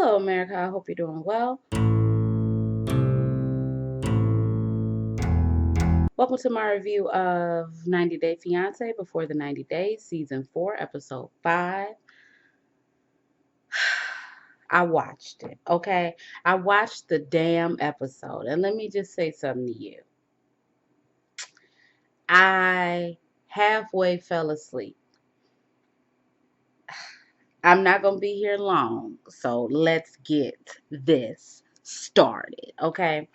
Hello, America. I hope you're doing well. Welcome to my review of 90 Day Fiance Before the 90 Days, Season 4, Episode 5. I watched it, okay? I watched the damn episode. And let me just say something to you. I halfway fell asleep. I'm not going to be here long, so let's get this started, okay?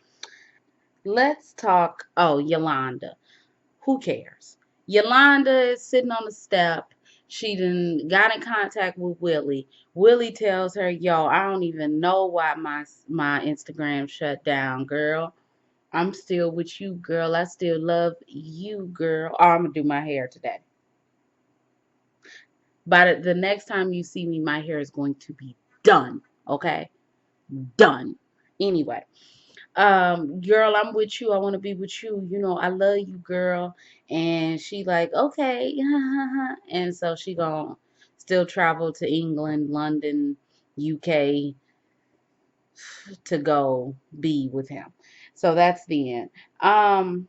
Let's talk. Oh, Yolanda. Who cares? Yolanda is sitting on the step. She done got in contact with Willie. Willie tells her, yo, I don't even know why my Instagram shut down, girl. I'm still with you, girl. I still love you, girl. Oh, I'm going to do my hair today. But the next time you see me, my hair is going to be done. Okay? Done. Anyway. Girl, I'm with you. I want to be with you. You know, I love you, girl. And she like, okay. And so she gonna still travel to England, London, UK to go be with him. So that's the end.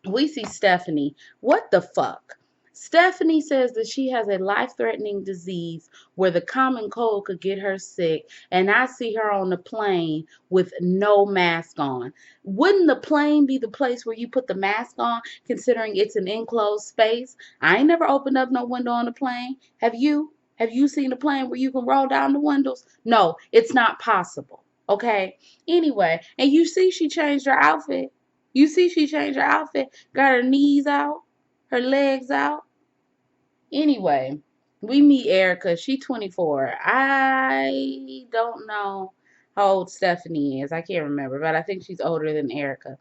We see Stephanie. What the fuck? Stephanie says that she has a life-threatening disease where the common cold could get her sick, and I see her on the plane with no mask on. Wouldn't the plane be the place where you put the mask on, considering it's an enclosed space? I ain't never opened up no window on the plane. Have you? Have you seen a plane where you can roll down the windows? No, it's not possible. Okay? Anyway, and you see she changed her outfit. You see she changed her outfit, got her knees out, her legs out. Anyway, we meet Erika. She 24. I don't know how old Stephanie is. I can't remember, but I think she's older than Erika.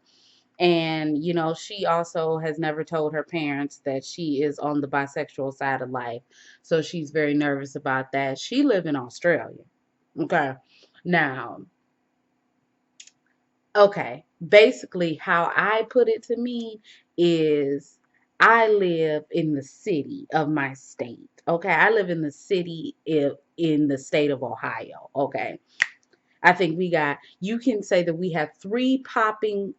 And, you know, she also has never told her parents that she is on the bisexual side of life. So she's very nervous about that. She live in Australia. Okay. Now, okay, basically, how I put it to me is I live in the city of my state. Okay, I live in the city in the state of Ohio. Okay, I think you can say that we have three popping.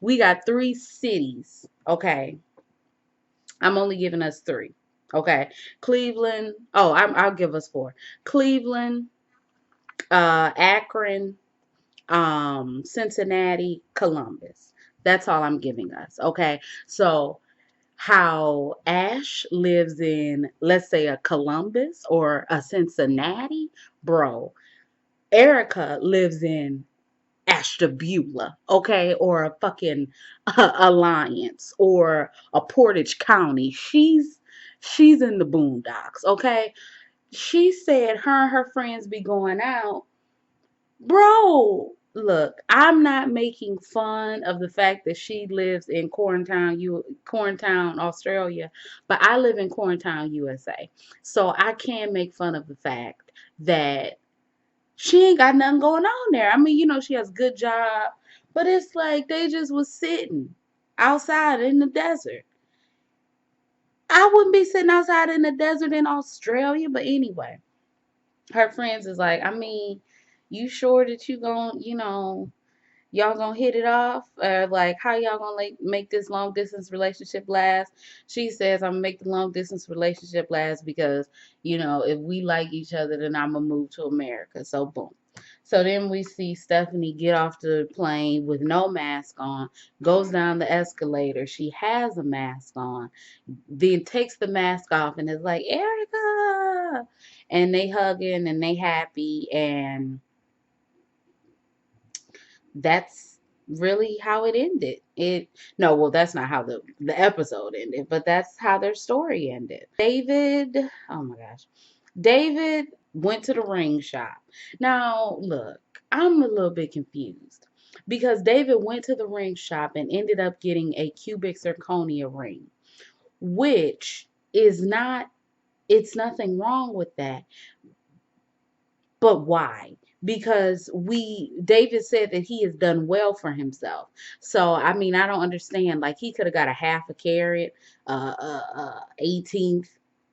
We got three cities. Okay, I'm only giving us three. Okay, Cleveland. Oh, I'll give us four. Cleveland, Akron, Cincinnati, Columbus. That's all I'm giving us. Okay. So how Ash lives in, let's say, a Columbus or a Cincinnati, bro. Erika lives in Ashtabula, okay, or a fucking Alliance or a Portage County. She's in the boondocks, okay. She said her and her friends be going out. Bro, look, I'm not making fun of the fact that she lives in Corntown, Australia, but I live in Corntown, USA. So I can make fun of the fact that she ain't got nothing going on there. I mean, you know, she has a good job, but it's like they just was sitting outside in the desert. I wouldn't be sitting outside in the desert in Australia, but anyway, her friends is like, I mean, you sure that you gon' y'all gonna hit it off, or like how y'all gonna like make this long distance relationship last? She says, I'm gonna make the long distance relationship last because, you know, if we like each other, then I'm gonna move to America. So boom. So then we see Stephanie get off the plane with no mask on, goes down the escalator. She has a mask on, then takes the mask off and is like, Erika. And they hugging and they happy, and that's really how it ended. It no, well, that's not how the episode ended, but that's how their story ended. David, oh my gosh. David went to the ring shop. Now, look, I'm a little bit confused because David went to the ring shop and ended up getting a cubic zirconia ring, which is not, it's nothing wrong with that. But why? Because David said that he has done well for himself. So I mean, I don't understand. Like he could have got a half a carat, 18th.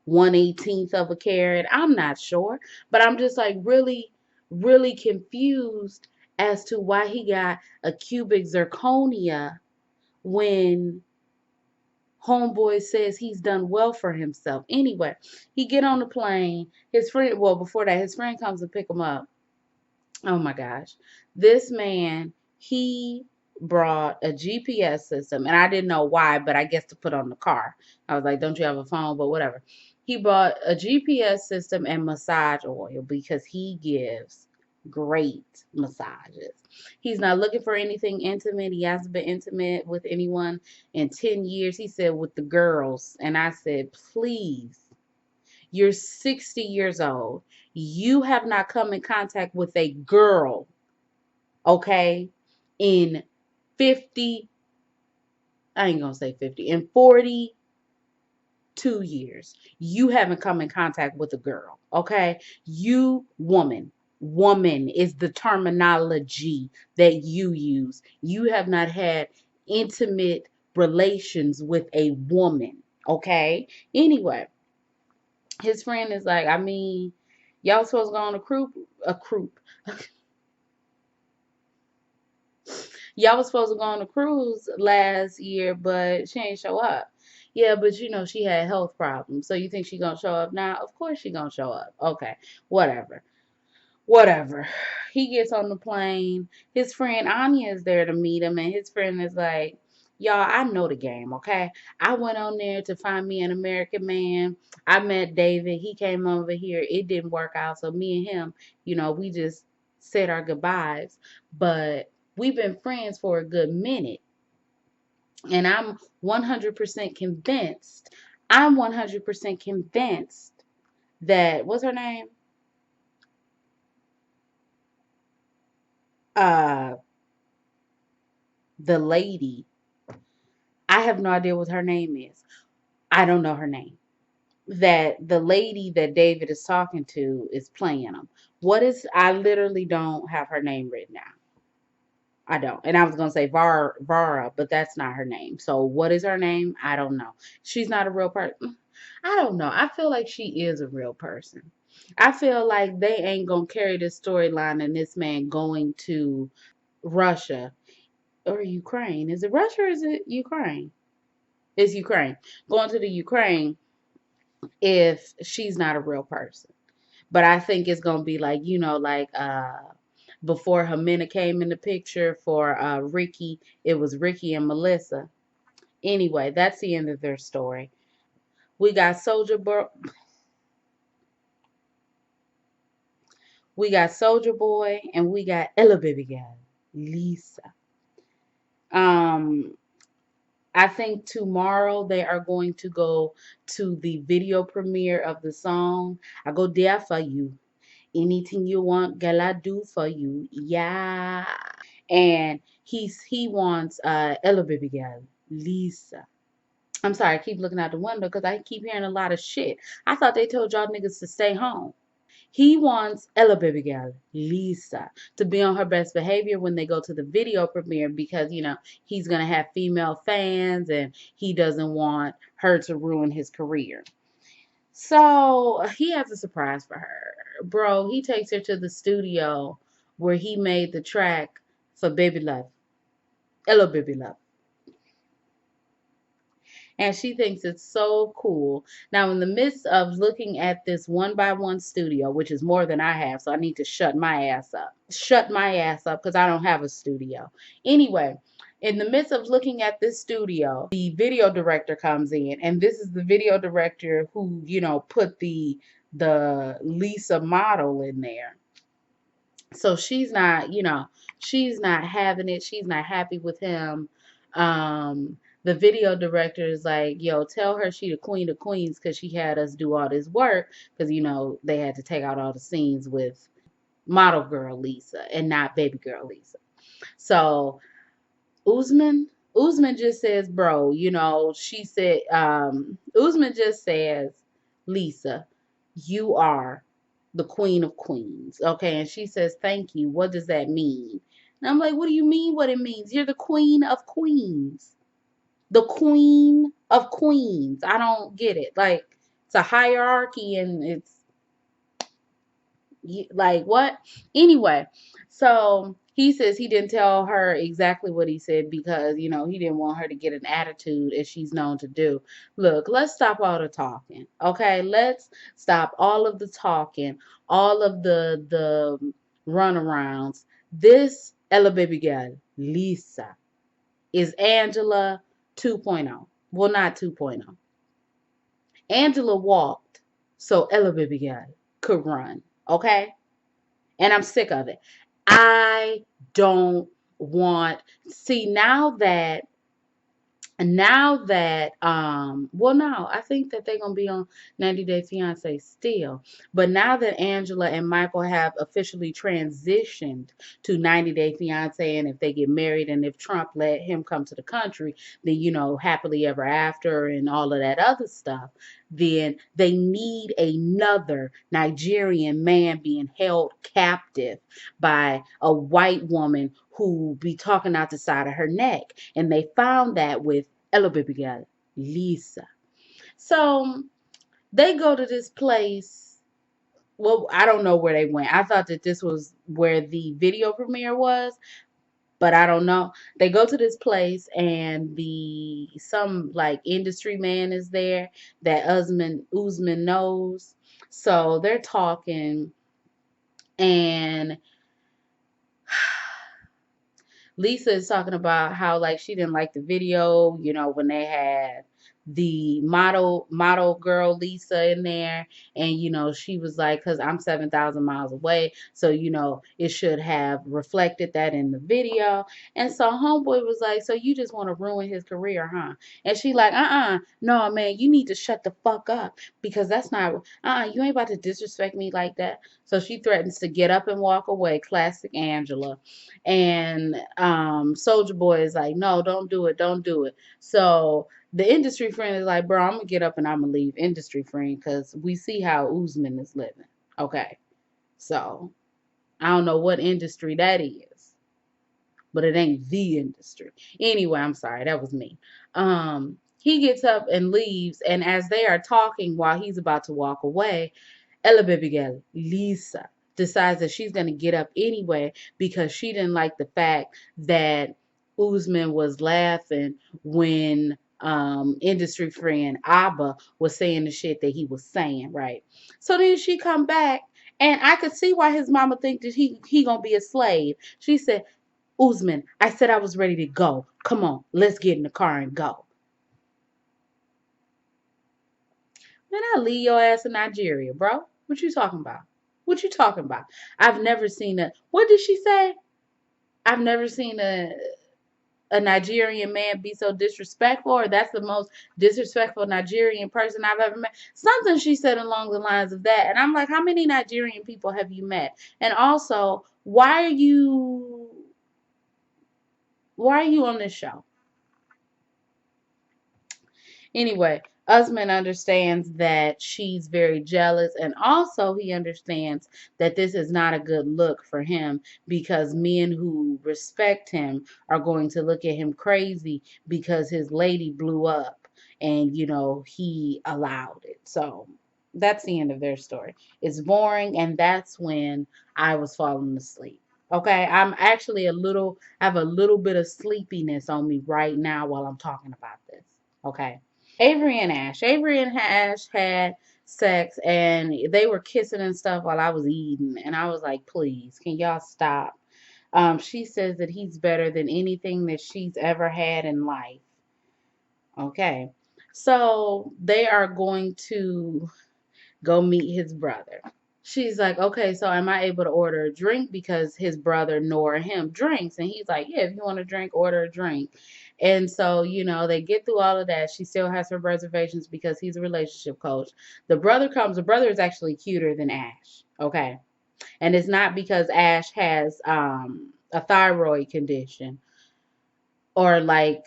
1/18th of a carat. I'm not sure, but I'm just like really, really confused as to why he got a cubic zirconia when homeboy says he's done well for himself. Anyway, he get on the plane. His friend, well, before that, his friend comes to pick him up. Oh my gosh. This man, he brought a GPS system, and I didn't know why, but I guess to put on the car. I was like, don't you have a phone? But whatever. He bought a GPS system and massage oil because he gives great massages. He's not looking for anything intimate. He hasn't been intimate with anyone in 10 years. He said with the girls. And I said, please. You're 60 years old. You have not come in contact with a girl, okay, in 50, I ain't gonna say 50, in 42 years. You haven't come in contact with a girl, okay? You, woman is the terminology that you use. You have not had intimate relations with a woman, okay? Anyway, his friend is like, I mean, y'all supposed to go on a croup. Y'all was supposed to go on a cruise last year, but she ain't show up. Yeah, but you know she had health problems. So you think she gonna show up now? Of course she gonna show up. Okay, whatever. Whatever. He gets on the plane. His friend Anya is there to meet him, and his friend is like, y'all, I know the game, okay? I went on there to find me an American man. I met David. He came over here. It didn't work out. So me and him, we just said our goodbyes. But we've been friends for a good minute. And I'm 100% convinced. I'm 100% convinced that, what's her name? Uh, the lady. I have no idea what her name is. I don't know her name. That the lady that David is talking to is playing him. I literally don't have her name written down. I don't. And I was going to say Vara, but that's not her name. So what is her name? I don't know. She's not a real person. I don't know. I feel like she is a real person. I feel like they ain't going to carry this storyline and this man going to Russia or Ukraine. Is it Russia or is it Ukraine? It's Ukraine. Going to the Ukraine if she's not a real person. But I think it's gonna be like, before Jimena came in the picture for Ricky, it was Ricky and Melissa. Anyway, that's the end of their story. We got Soldier Boy, and we got Ella Baby Girl, Lisa. Um, I think tomorrow they are going to go to the video premiere of the song. I go there for you. Anything you want, girl, I do for you. Yeah. And he wants Ella Baby Girl, Lisa. I'm sorry, I keep looking out the window because I keep hearing a lot of shit. I thought they told y'all niggas to stay home. He wants Ella Baby Girl, Lisa, to be on her best behavior when they go to the video premiere because, he's going to have female fans and he doesn't want her to ruin his career. So he has a surprise for her. Bro, he takes her to the studio where he made the track for Baby Love. Hello, Baby Love. And she thinks it's so cool. Now, in the midst of looking at this one by one studio, which is more than I have, so I need to shut my ass up. Shut my ass up because I don't have a studio. Anyway, in the midst of looking at this studio, the video director comes in, and this is the video director who, put the Lisa model in there. So she's not having it. She's not happy with him. The video director is like, yo, tell her she the queen of queens because she had us do all this work because, they had to take out all the scenes with model girl Lisa and not baby girl Lisa. So Usman just says, bro, she said, Usman just says, Lisa, you are the queen of queens. Okay. And she says, thank you. What does that mean? And I'm like, what do you mean what it means? You're the queen of queens. The queen of queens. I don't get it. Like, It's a hierarchy, and it's like what? Anyway, so he says he didn't tell her exactly what he said because, he didn't want her to get an attitude as she's known to do. Look, let's stop all the talking. Okay? Let's stop all of the talking, all of the runarounds. This Ella baby girl, Lisa, is Angela 2.0. Well, not 2.0. Angela walked so Ella baby girl could run. Okay? And I'm sick of it. I don't want see well, no, I think that they're gonna be on 90 Day Fiance still. But now that Angela and Michael have officially transitioned to 90 Day Fiance, and if they get married and if Trump let him come to the country, then happily ever after and all of that other stuff, then they need another Nigerian man being held captive by a white woman who be talking out the side of her neck. And they found that with Ella baby girl, Lisa. So they go to this place. Well, I don't know where they went. I thought that this was where the video premiere was, but I don't know. They go to this place and some like industry man is there that Usman knows. So they're talking, and Lisa is talking about how like she didn't like the video, when they had the model girl Lisa in there, and she was like, because I'm 7,000 miles away, so it should have reflected that in the video. And so homeboy was like, so you just want to ruin his career, huh? And she like, no man, you need to shut the fuck up, because that's not you ain't about to disrespect me like that. So she threatens to get up and walk away. Classic Angela. And Soldier Boy is like, no, don't do it, don't do it. So the industry friend is like, bro, I'm gonna get up and I'm gonna leave industry friend, because we see how Usman is living. Okay, so I don't know what industry that is, but it ain't the industry. Anyway, I'm sorry, that was me. He gets up and leaves, and as they are talking while he's about to walk away, Ella baby girl, Lisa, decides that she's going to get up anyway because she didn't like the fact that Usman was laughing when industry friend Abba was saying the shit that he was saying, right? So then she come back, and I could see why his mama think that he gonna be a slave. She said, Usman, I said I was ready to go. Come on, let's get in the car and go. Man, I'll leave your ass in Nigeria, bro. What you talking about? What you talking about? I've never seen what did she say? I've never seen a Nigerian man be so disrespectful, or that's the most disrespectful Nigerian person I've ever met. Something she said along the lines of that. And I'm like, how many Nigerian people have you met? And also, why are you on this show? Anyway, Usman understands that she's very jealous, and also he understands that this is not a good look for him, because men who respect him are going to look at him crazy because his lady blew up and he allowed it. So that's the end of their story. It's boring, and that's when I was falling asleep. Okay, I have a little bit of sleepiness on me right now while I'm talking about this. Okay. Avery and Ash. Avery and Ash had sex, and they were kissing and stuff while I was eating. And I was like, please, can y'all stop? She says that he's better than anything that she's ever had in life. Okay. So they are going to go meet his brother. She's like, okay, so am I able to order a drink? Because his brother nor him drinks. And he's like, yeah, if you want to drink, order a drink. And so, they get through all of that. She still has her reservations because he's a relationship coach. The brother comes. The brother is actually cuter than Ash. Okay. And it's not because Ash has a thyroid condition, or like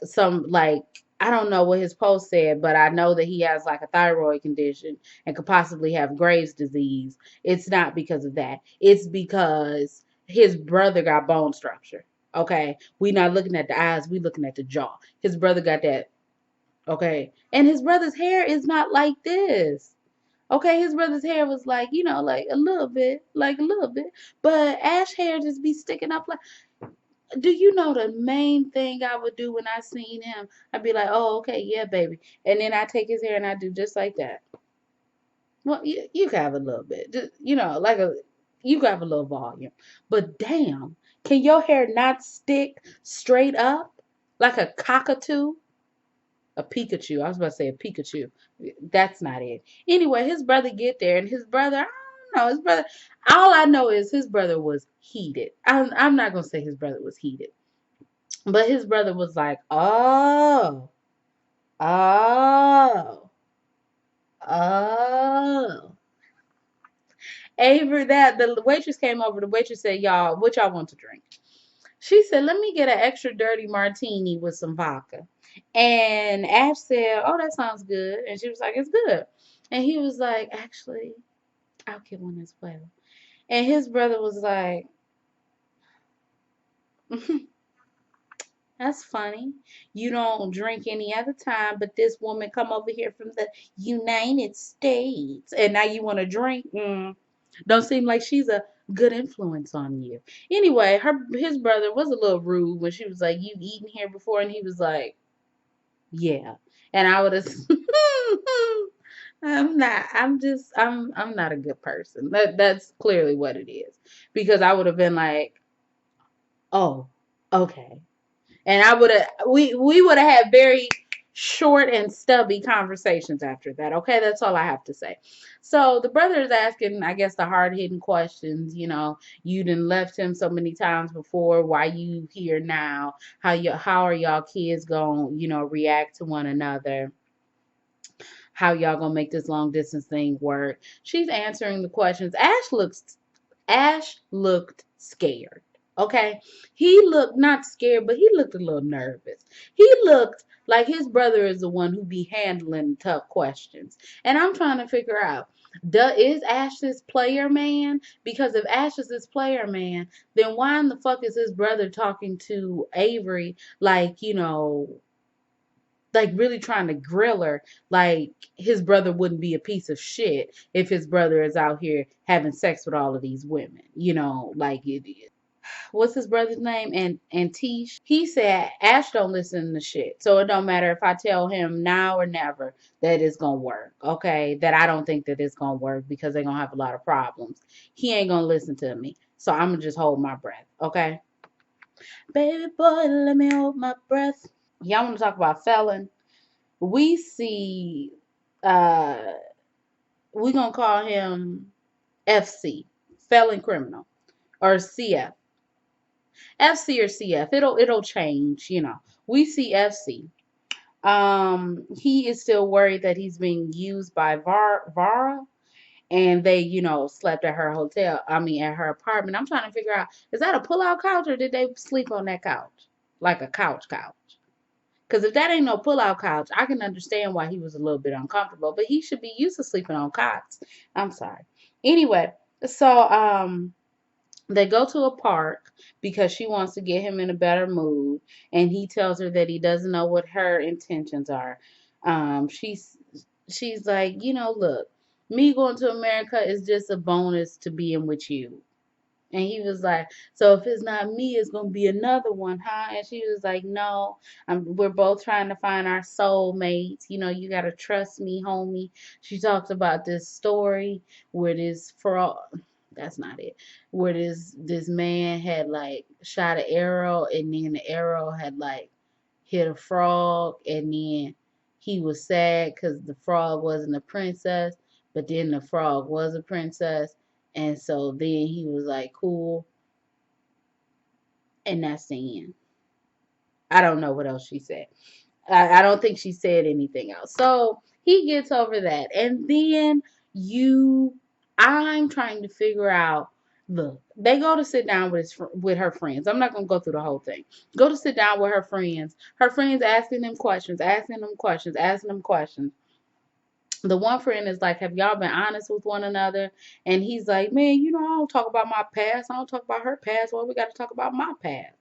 I don't know what his post said, but I know that he has like a thyroid condition and could possibly have Graves' disease. It's not because of that. It's because his brother got bone structure. Okay, we not looking at the eyes, we looking at the jaw. His brother got that. Okay, and his brother's hair is not like this. Okay, his brother's hair was like, like a little bit, but Ash hair just be sticking up like. Do you know the main thing I would do when I seen him? I'd be like, oh, okay, yeah, baby, and then I take his hair and I do just like that. Well, you can have a little bit, just, you can have a little volume, but damn, can your hair not stick straight up like a cockatoo? A Pikachu. I was about to say a Pikachu. That's not it. Anyway, his brother get there, and his brother, I don't know, his brother. All I know is his brother was heated. I'm not gonna say his brother was heated, but his brother was like, oh, oh, oh. Avery, that the waitress came over. The waitress said, "Y'all, what y'all want to drink?" She said, "Let me get an extra dirty martini with some vodka." And Ash said, "Oh, that sounds good." And she was like, "It's good." And he was like, "Actually, I'll get one as well." And his brother was like, "That's funny. You don't drink any other time, but this woman come over here from the United States, and now you want to drink? Don't seem like she's a good influence on you." Anyway, his brother was a little rude when she was like, "You've eaten here before," and he was like, "Yeah." And I would have. I'm not. I'm just. I'm not a good person. That's clearly what it is. Because I would have been like, "Oh, okay." And I would have. We would have had very short and stubby conversations after that. Okay, that's all I have to say. So the brother is asking, I guess, the hard hitting questions. You done left him so many times before. Why you here now? How are y'all kids going? React to one another? How y'all gonna make this long distance thing work? She's answering the questions. Ash looked scared. Okay. He looked not scared, but he looked a little nervous. He looked like his brother is the one who be handling tough questions. And I'm trying to figure out, is Ash this player man? Because if Ash is this player man, then why in the fuck is his brother talking to Avery like really trying to grill her, like his brother wouldn't be a piece of shit if his brother is out here having sex with all of these women, like it is. What's his brother's name? And Tish. He said Ash don't listen to shit, so it don't matter if I tell him now or never that it's gonna work. Okay, that I don't think that it's gonna work because they're gonna have a lot of problems. He ain't gonna listen to me, so I'm gonna just hold my breath. Okay, baby boy, let me hold my breath. Y'all want to talk about felon? We see uh we gonna call him FC, felon criminal, or CF. FC or CF. It'll change. We see FC. He is still worried that he's being used by Vara, and they slept at her hotel. I mean at her apartment. I'm trying to figure out, is that a pull-out couch or did they sleep on that couch? Like a couch. Because if that ain't no pull-out couch, I can understand why he was a little bit uncomfortable. But he should be used to sleeping on cots. I'm sorry. Anyway, so they go to a park because she wants to get him in a better mood, and he tells her that he doesn't know what her intentions are. She's like, look, me going to America is just a bonus to being with you. And he was like, "So if it's not me, it's gonna be another one, huh?" And she was like, "No, we're both trying to find our soulmates. You gotta trust me, homie." She talks about this story where this frog, that's not it, where this man had like shot an arrow, and then the arrow had like hit a frog, and then he was sad because the frog wasn't a princess, but then the frog was a princess, and so then he was like, "Cool," and that's the end. I don't know what else she said. I don't think she said anything else. So he gets over that, and then you, I'm trying to figure out. Look, they go to sit down with her friends. I'm not gonna go through the whole thing. Go to sit down with her friends. Her friends asking them questions, asking them questions, asking them questions. The one friend is like, "Have y'all been honest with one another?" And he's like, "Man, I don't talk about my past. I don't talk about her past. Well, we got to talk about my past."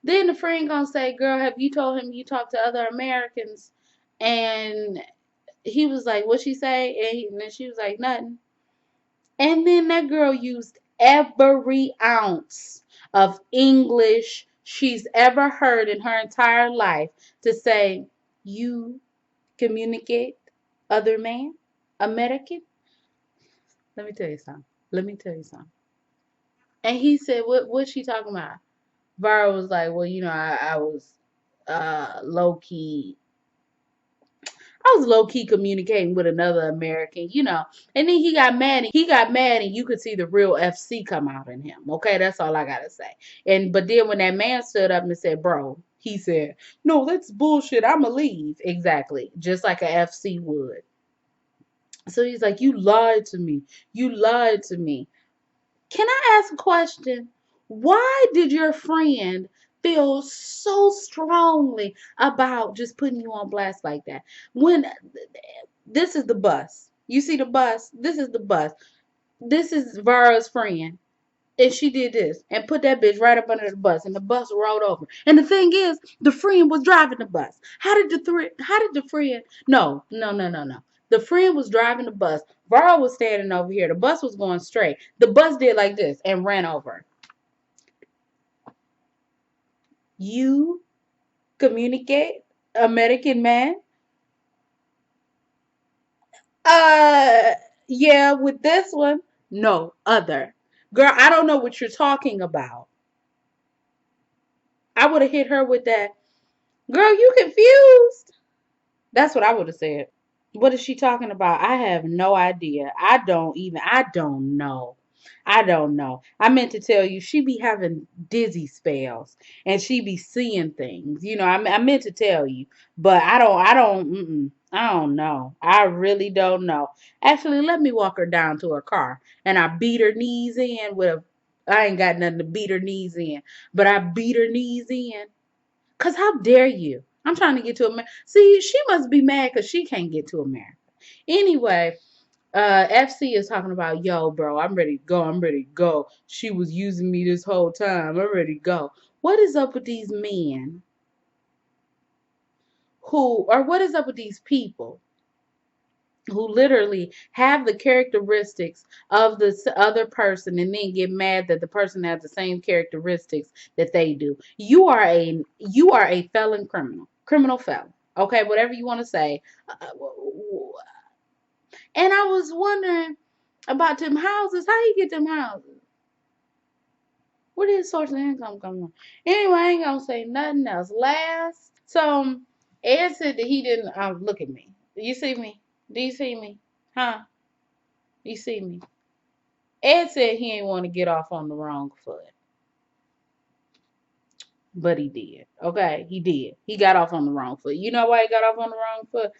Then the friend gonna say, "Girl, have you told him you talk to other Americans?" And he was like, what she say? And then she was like, nothing. And then that girl used every ounce of English she's ever heard in her entire life to say, you communicate other man, American? Let me tell you something. Let me tell you something. And he said, what's she talking about? Vara was like, well, I was low key I was low key communicating with another American. And then he got mad, and you could see the real FC come out in him. Okay, that's all I gotta say. But then when that man stood up and said, "Bro," he said, "No, that's bullshit. I'ma leave." Exactly, just like a FC would. So he's like, "You lied to me. You lied to me." Can I ask a question? Why did your friend feel so strongly about just putting you on blast like that? When this is the bus. You see the bus? This is the bus. This is Vara's friend. And she did this and put that bitch right up under the bus, and the bus rolled over. And the thing is, the friend was driving the bus. How did the friend? No, no, no, no, no. The friend was driving the bus. Vara was standing over here. The bus was going straight. The bus did like this and ran over. You communicate, American man? Uh, yeah, with this one, no other. Girl, I don't know what you're talking about. I would have hit her with that. Girl, you confused? That's what I would have said. What is she talking about? I have no idea. I don't know. I don't know. I meant to tell you, she be having dizzy spells and she be seeing things. I meant to tell you, but I don't know. I really don't know. Actually, let me walk her down to her car and I beat her knees in I ain't got nothing to beat her knees in, but I beat her knees in. Cause how dare you? I'm trying to get to America. See, she must be mad because she can't get to America. Anyway, FC is talking about, yo, bro, I'm ready to go. I'm ready to go. She was using me this whole time. I'm ready to go. What is up with these men or what is up with these people who literally have the characteristics of the other person and then get mad that the person has the same characteristics that they do? You are a felon criminal felon. Okay, whatever you want to say. And I was wondering about them houses. How you get them houses? Where did his source of income come from? Anyway, I ain't gonna say nothing else. Last, so Ed said that he didn't look at me. You see me? Do you see me? Huh? You see me? Ed said he ain't want to get off on the wrong foot, but he did. Okay, he did. He got off on the wrong foot. You know why he got off on the wrong foot?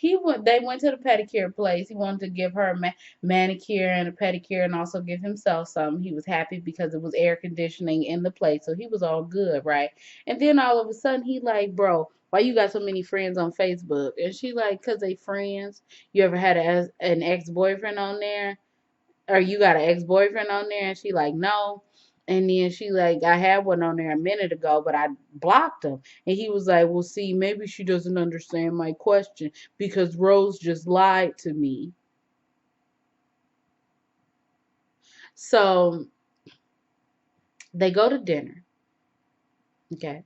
They went to the pedicure place. He wanted to give her a manicure and a pedicure and also give himself some. He was happy because it was air conditioning in the place, so he was all good, right? And then all of a sudden he like, bro, why you got so many friends on Facebook? And she like, cause they friends. You ever had an ex-boyfriend on there? Or you got an ex-boyfriend on there? And she like, no. And then she like, I had one on there a minute ago, but I blocked him. And he was like, well, see, maybe she doesn't understand my question because Rose just lied to me. So they go to dinner. Okay.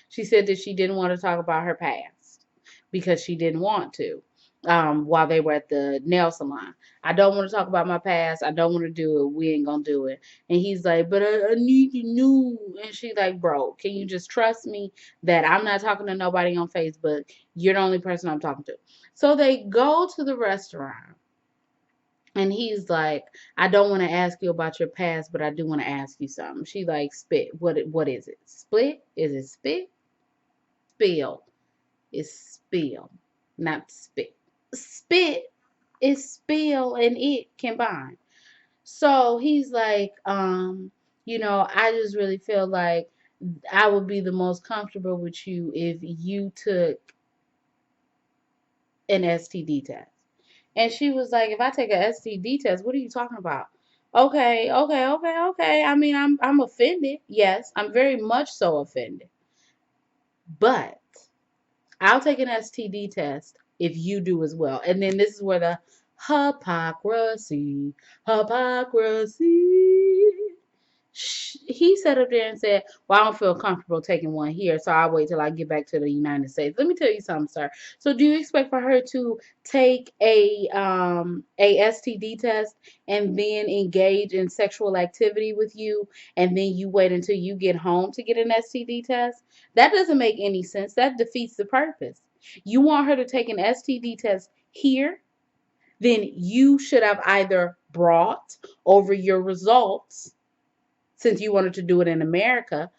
She said that she didn't want to talk about her past because she didn't want to while they were at the nail salon. I don't want to talk about my past. I don't want to do it. We ain't going to do it. And he's like, but I need to know. And she's like, bro, can you just trust me that I'm not talking to nobody on Facebook? You're the only person I'm talking to. So they go to the restaurant. And he's like, I don't want to ask you about your past, but I do want to ask you something. She like, spit. What is it? Split? Is it spit? Spill is spill, not spit. Spit is spill and it combined. So he's like, I just really feel like I would be the most comfortable with you if you took an STD test. And she was like, if I take an STD test, what are you talking about? Okay, okay, okay, okay. I mean, I'm offended. Yes, I'm very much so offended. But I'll take an STD test if you do as well. And then this is where the hypocrisy. He sat up there and said, "Well, I don't feel comfortable taking one here, so I'll wait till I get back to the United States." Let me tell you something, sir. So, do you expect for her to take a STD test and then engage in sexual activity with you, and then you wait until you get home to get an STD test? That doesn't make any sense. That defeats the purpose. You want her to take an STD test here, then you should have either brought over your results since you wanted to do it in America.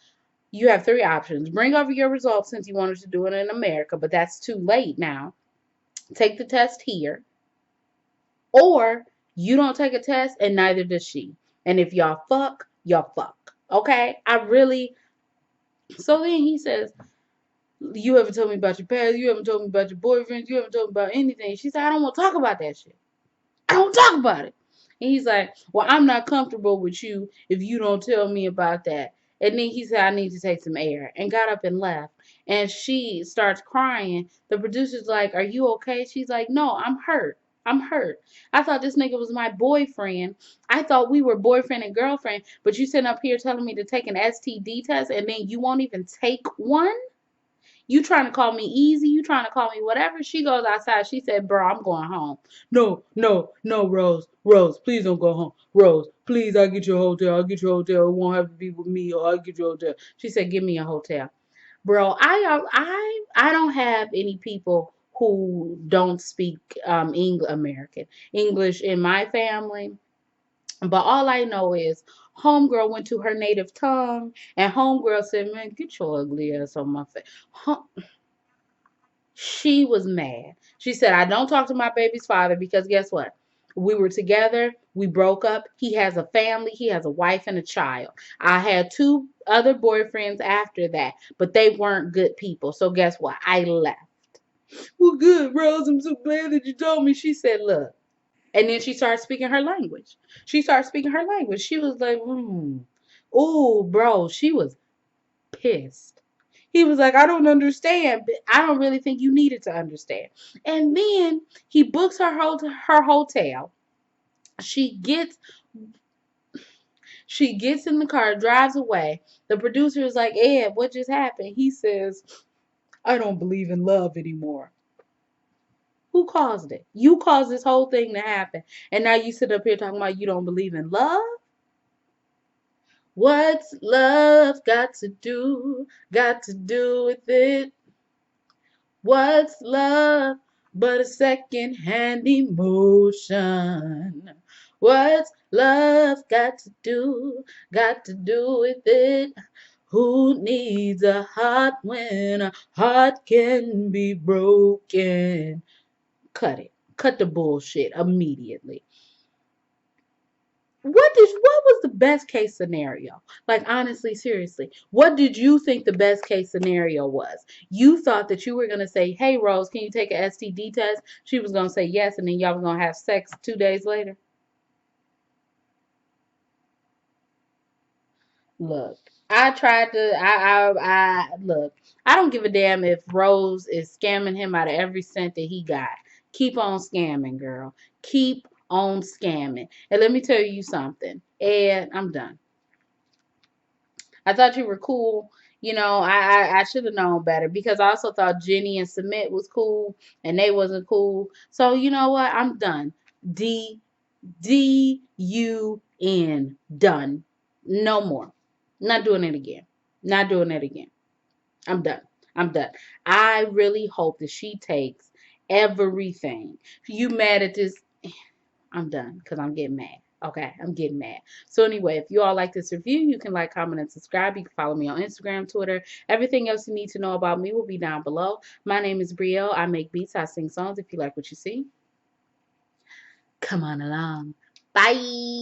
You have three options. Bring over your results since you wanted to do it in America, but that's too late now. Take the test here. Or you don't take a test and neither does she. And if y'all fuck, y'all fuck. Okay? I really. So then he says, "You haven't told me about your past. You haven't told me about your boyfriends. You haven't told me about anything." She said, "I don't want to talk about that shit. I don't talk about it." And he's like, "Well, I'm not comfortable with you if you don't tell me about that." And then he said, "I need to take some air," and got up and left. And she starts crying. The producer's like, "Are you okay?" She's like, "No, I'm hurt. I'm hurt. I thought this nigga was my boyfriend. I thought we were boyfriend and girlfriend, but you sitting up here telling me to take an STD test and then you won't even take one? You trying to call me easy? You trying to call me whatever?" She goes outside. She said, "Bro, I'm going home." "No, no, no, Rose. Rose, please don't go home. Rose, please, I'll get you a hotel. I'll get you a hotel. It won't have to be with me, or I'll get you a hotel." She said, "Give me a hotel." Bro, I don't have any people who don't speak American English in my family. But all I know is homegirl went to her native tongue and homegirl said, "Man, get your ugly ass on my face." She was mad. She said, "I don't talk to my baby's father because guess what? We were together. We broke up. He has a family. He has a wife and a child. I had two other boyfriends after that, but they weren't good people. So guess what? I left." "Well, good, Rose. I'm so glad that you told me." She said, "Look." And then she started speaking her language. She started speaking her language. She was like, "Ooh, bro." She was pissed. He was like, "I don't understand, but I don't really think you needed to understand." And then he books her hotel. She gets she gets in the car, drives away. The producer is like, "Ed, what just happened?" He says, "I don't believe in love anymore." Who caused it? You caused this whole thing to happen. And now you sit up here talking about you don't believe in love? What's love got to do with it? What's love but a second-hand emotion? What's love got to do with it? Who needs a heart when a heart can be broken? Cut it. Cut the bullshit immediately. What was the best case scenario? Like honestly, seriously, what did you think the best case scenario was? You thought that you were gonna say, "Hey Rose, can you take an STD test?" She was gonna say yes, and then y'all was gonna have sex 2 days later. Look, I tried to. I look. I don't give a damn if Rose is scamming him out of every cent that he got. Keep on scamming, girl. Keep on scamming. And let me tell you something. Ed, I'm done. I thought you were cool. You know, I should have known better because I also thought Jenny and Submit was cool and they wasn't cool. So you know what? I'm done. D-U-N. Done. No more. Not doing it again. Not doing it again. I'm done. I'm done. I really hope that she takes everything. You mad at this? I'm done because I'm getting mad. Okay, I'm getting mad. So anyway, if you all like this review, you can like, comment, and subscribe. You can follow me on Instagram, Twitter. Everything else you need to know about me will be down below. My name is Brielle. I make beats. I sing songs. If you like what you see, come on along. Bye.